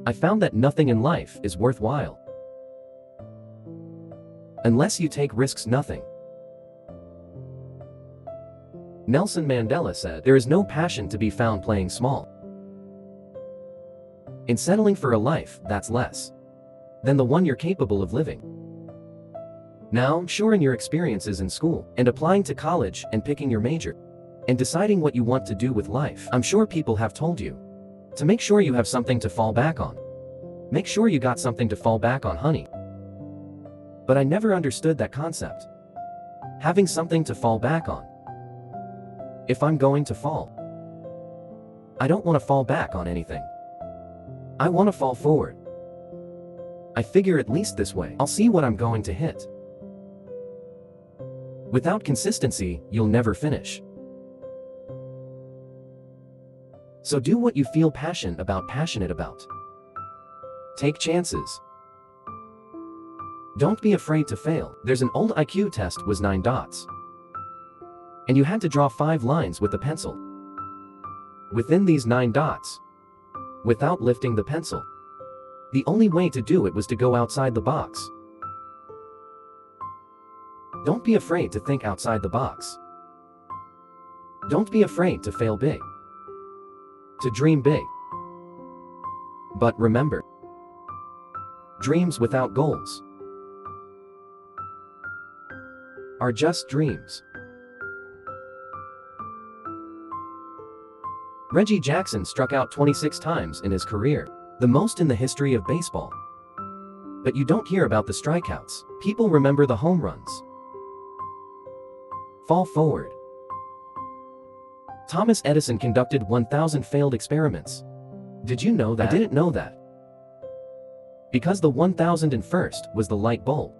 I found that nothing in life is worthwhile unless you take risks. Nothing. Nelson Mandela said, "There is no passion to be found playing small in settling for a life that's less than the one you're capable of living." Now, sure, in your experiences in school, and applying to college, and picking your major, and deciding what you want to do with life, I'm sure people have told you to make sure you have something to fall back on. Make sure you got something to fall back on, honey. But I never understood that concept. Having something to fall back on. If I'm going to fall, I don't want to fall back on anything. I want to fall forward. I figure at least this way, I'll see what I'm going to hit. Without consistency, you'll never finish. So do what you feel passionate about. Take chances. Don't be afraid to fail. There's an old IQ test was 9 dots. And you had to draw 5 lines with a pencil within these 9 dots, without lifting the pencil. The only way to do it was to go outside the box. Don't be afraid to think outside the box. Don't be afraid to fail big, to dream big. But remember, dreams without goals are just dreams. Reggie Jackson struck out 26 times in his career, the most in the history of baseball. But you don't hear about the strikeouts. People remember the home runs. Fall forward. Thomas Edison conducted 1,000 failed experiments. Did you know that? I didn't know that. Because the 1,001st was the light bulb.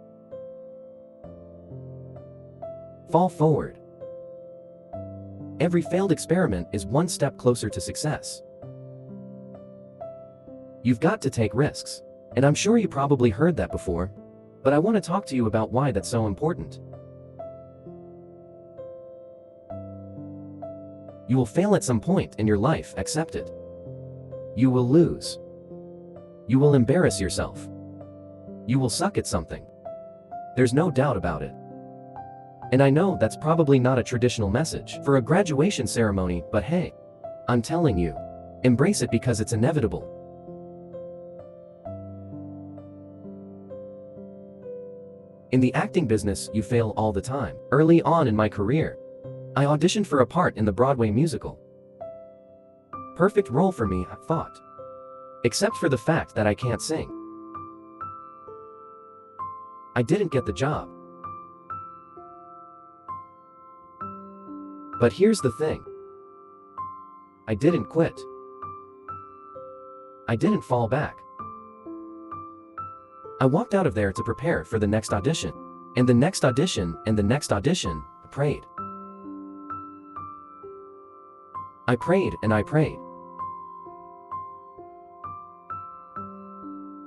Fall forward. Every failed experiment is one step closer to success. You've got to take risks. And I'm sure you probably heard that before, but I want to talk to you about why that's so important. You will fail at some point in your life, accept it. You will lose. You will embarrass yourself. You will suck at something. There's no doubt about it. And I know that's probably not a traditional message for a graduation ceremony, but hey, I'm telling you, embrace it because it's inevitable. In the acting business, you fail all the time. Early on in my career, I auditioned for a part in the Broadway musical. Perfect role for me, I thought. Except for the fact that I can't sing. I didn't get the job. But here's the thing. I didn't quit. I didn't fall back. I walked out of there to prepare for the next audition. And the next audition, and the next audition, I prayed. I prayed and I prayed.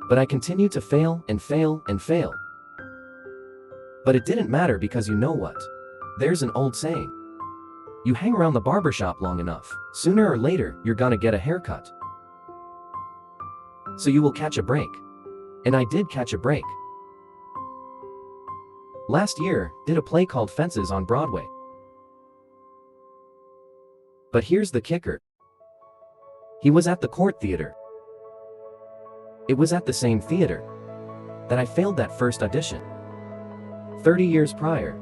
But I continued to fail and fail and fail. But it didn't matter because you know what? There's an old saying. You hang around the barbershop long enough, sooner or later, you're gonna get a haircut. So you will catch a break. And I did catch a break. Last year, did a play called Fences on Broadway. But here's the kicker. He was at the Court Theater. It was at the same theater that I failed that first audition 30 years prior.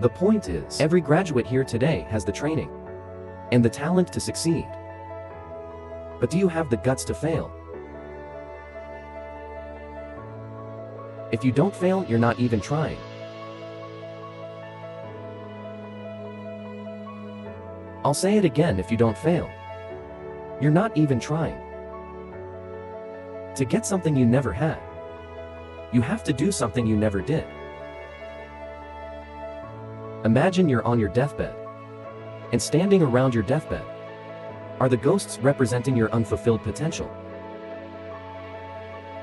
The point is, every graduate here today has the training and the talent to succeed. But do you have the guts to fail? If you don't fail, you're not even trying. I'll say it again, if you don't fail, you're not even trying. To get something you never had, you have to do something you never did. Imagine you're on your deathbed, and standing around your deathbed are the ghosts representing your unfulfilled potential.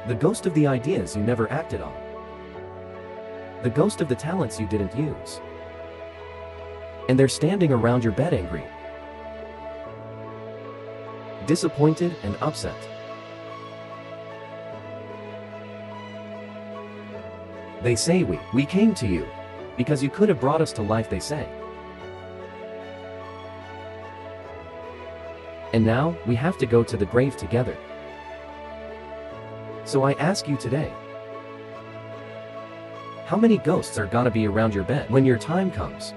The ghost of the ideas you never acted on. The ghost of the talents you didn't use. And they're standing around your bed angry. disappointed and upset. They say we came to you because you could have brought us to life, they say. And now, we have to go to the grave together. So I ask you today, how many ghosts are gonna be around your bed when your time comes?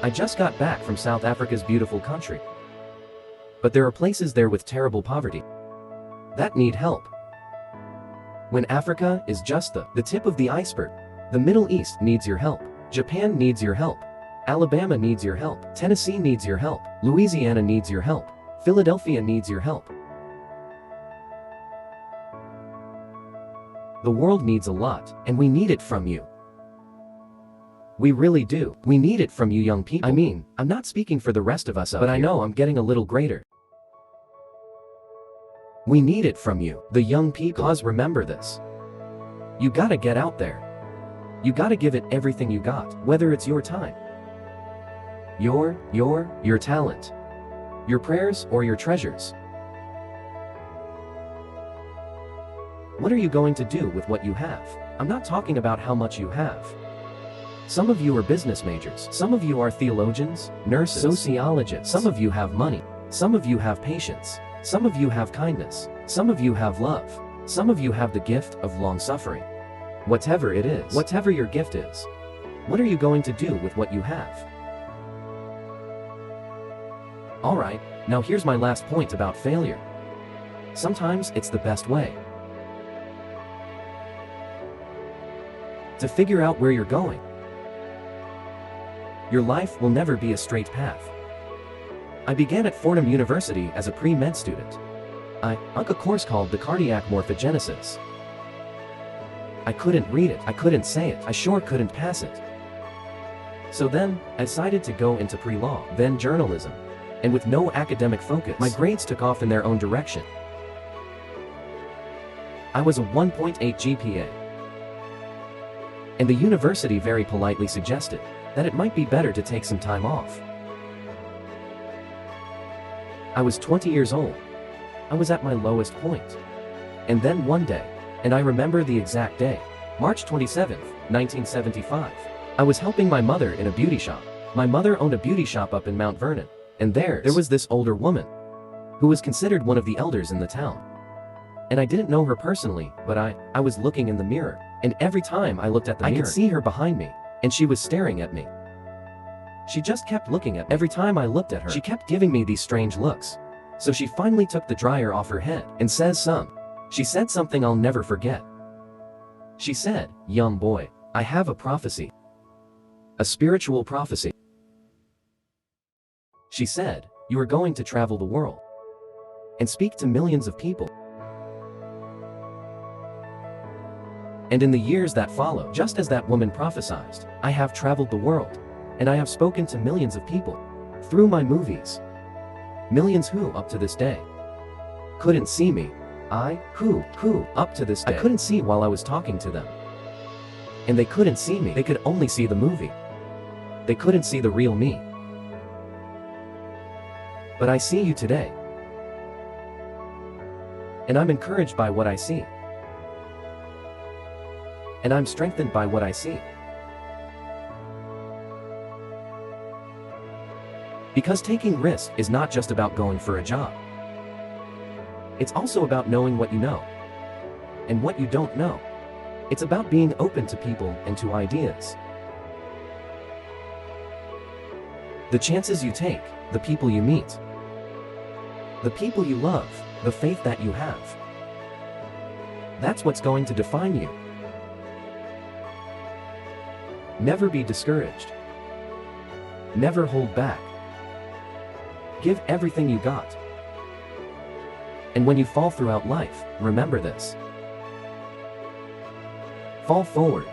I just got back from South Africa's beautiful country. But there are places there with terrible poverty that need help. When Africa is just the tip of the iceberg, the Middle East needs your help. Japan needs your help. Alabama needs your help. Tennessee needs your help. Louisiana needs your help. Philadelphia needs your help. The world needs a lot, and we need it from you. We really do. We need it from you young people. I mean, I'm not speaking for the rest of us up here, but I know I'm getting a little greater. We need it from you, the young people. Cause remember this. You gotta get out there. You gotta give it everything you got, whether it's your time, your talent, your prayers, or your treasures. What are you going to do with what you have? I'm not talking about how much you have. Some of you are business majors. Some of you are theologians, nurses, sociologists. Some of you have money. Some of you have patience. Some of you have kindness. Some of you have love. Some of you have the gift of long suffering. Whatever it is, whatever your gift is, what are you going to do with what you have? Alright, now here's my last point about failure. Sometimes it's the best way to figure out where you're going. Your life will never be a straight path. I began at Fordham University as a pre-med student. I took a course called the cardiac morphogenesis. I couldn't read it, I couldn't say it, I sure couldn't pass it. So then, I decided to go into pre-law, then journalism. And with no academic focus, my grades took off in their own direction. I was a 1.8 GPA. And the university very politely suggested that it might be better to take some time off. I was 20 years old. I was at my lowest point. And then one day, and I remember the exact day, March 27th, 1975, I was helping my mother in a beauty shop. My mother owned a beauty shop up in Mount Vernon, and there was this older woman who was considered one of the elders in the town. And I didn't know her personally, but I was looking in the mirror, and every time I looked at the mirror, I could see her behind me, and she was staring at me. She just kept looking at me. Every time I looked at her, she kept giving me these strange looks. So she finally took the dryer off her head and she said something I'll never forget. She said, "Young boy, I have a prophecy. A spiritual prophecy." She said, "You are going to travel the world and speak to millions of people." And in the years that followed, just as that woman prophesied, I have traveled the world, and I have spoken to millions of people through my movies. Millions who, up to this day, couldn't see me. Who, up to this day, I couldn't see while I was talking to them. And they couldn't see me. They could only see the movie. They couldn't see the real me. But I see you today. And I'm encouraged by what I see. And I'm strengthened by what I see. Because taking risks is not just about going for a job. It's also about knowing what you know and what you don't know. It's about being open to people and to ideas. The chances you take, the people you meet, the people you love, the faith that you have. That's what's going to define you. Never be discouraged. Never hold back. Give everything you got. And when you fall throughout life, remember this. Fall forward.